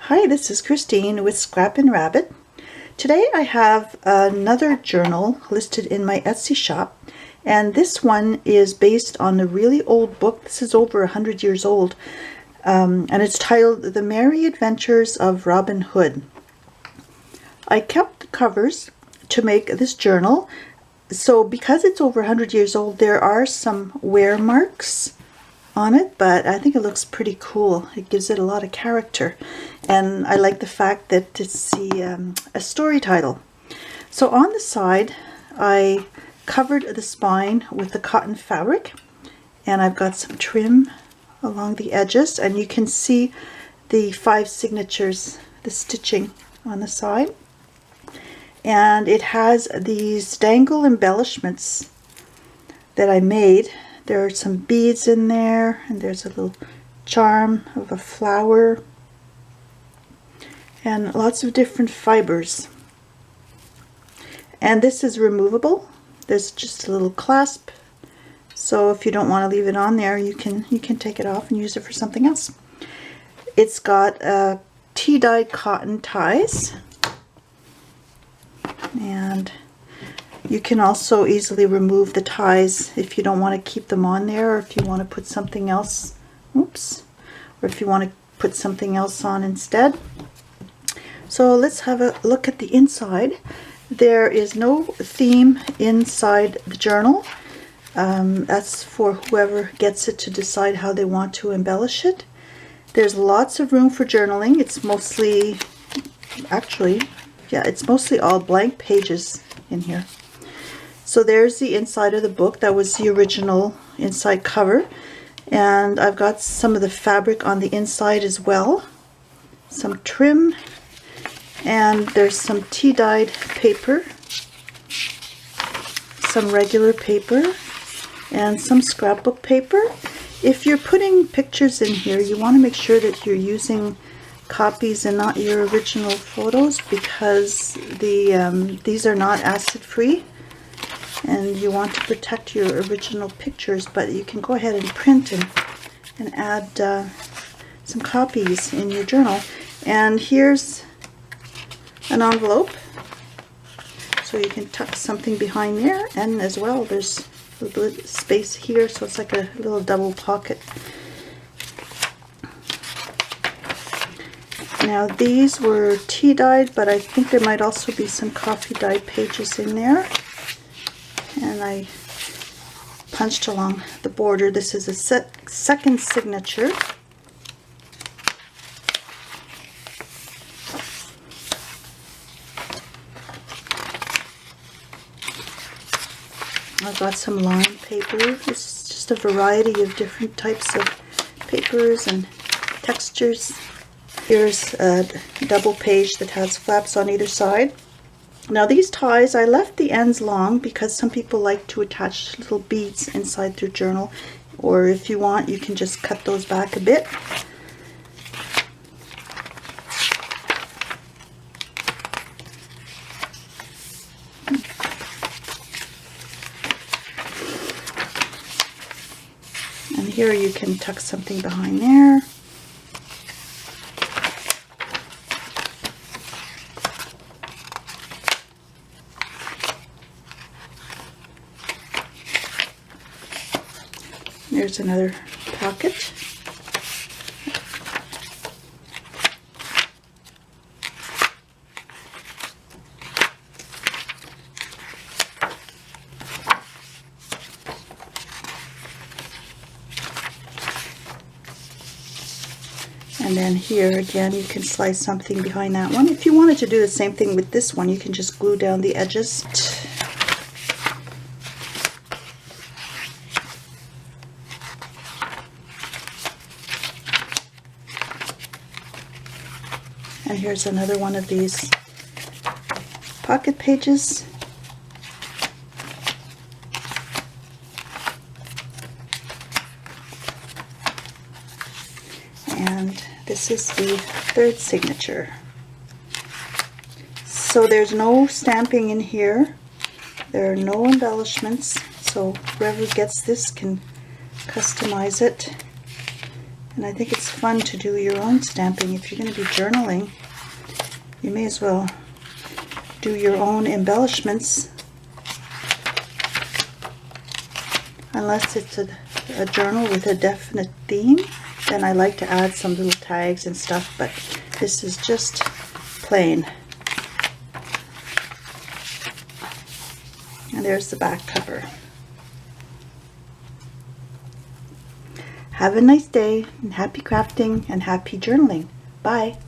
Hi, this is Christine with Scrap and Rabbit. Today I have another journal listed in my Etsy shop, and this one is based on a really old book. This is over 100 years old, and it's titled The Merry Adventures of Robin Hood. I kept the covers to make this journal, so because it's over 100 years old, there are some wear marks on it, but I think it looks pretty cool. It gives it a lot of character, and I like the fact that it's a story title. So on the side I covered the spine with the cotton fabric, and I've got some trim along the edges, and you can see the 5 signatures, the stitching on the side, and it has these dangle embellishments that I made. There are some beads in there, and there's a little charm of a flower, and lots of different fibers. And this is removable. There's just a little clasp, so if you don't want to leave it on there, you can take it off and use it for something else. It's got tea-dyed cotton ties, and you can also easily remove the ties if you don't want to keep them on there, or if you want to put something else, or if you want to put something else on instead. So let's have a look at the inside. There is no theme inside the journal. That's for whoever gets it to decide how they want to embellish it. There's lots of room for journaling. It's mostly, it's mostly all blank pages in here. So there's the inside of the book. That was the original inside cover, and I've got some of the fabric on the inside as well, some trim, and there's some tea-dyed paper, some regular paper, and some scrapbook paper. If you're putting pictures in here, you want to make sure that you're using copies and not your original photos, because these are not acid-free, and you want to protect your original pictures. But you can go ahead and print and add some copies in your journal. And here's an envelope, so you can tuck something behind there, and as well there's a little space here, so it's like a little double pocket. Now these were tea dyed, but I think there might also be some coffee dyed pages in there, and I punched along the border. This is a second signature. I've got some lined paper. This is just a variety of different types of papers and textures. Here's a double page that has flaps on either side. Now these ties, I left the ends long because some people like to attach little beads inside their journal, or if you want, you can just cut those back a bit. And here you can tuck something behind there. There's another pocket. And then here again, you can slice something behind that one. If you wanted to do the same thing with this one, you can just glue down the edges. And here's another one of these pocket pages. And this is the third signature. So there's no stamping in here. There are no embellishments, so whoever gets this can customize it And I think it's fun to do your own stamping. If you're going to be journaling, you may as well do your own embellishments. Unless it's a journal with a definite theme, then I like to add some little tags and stuff, but this is just plain. And there's the back cover. Have a nice day, and happy crafting, and happy journaling. Bye.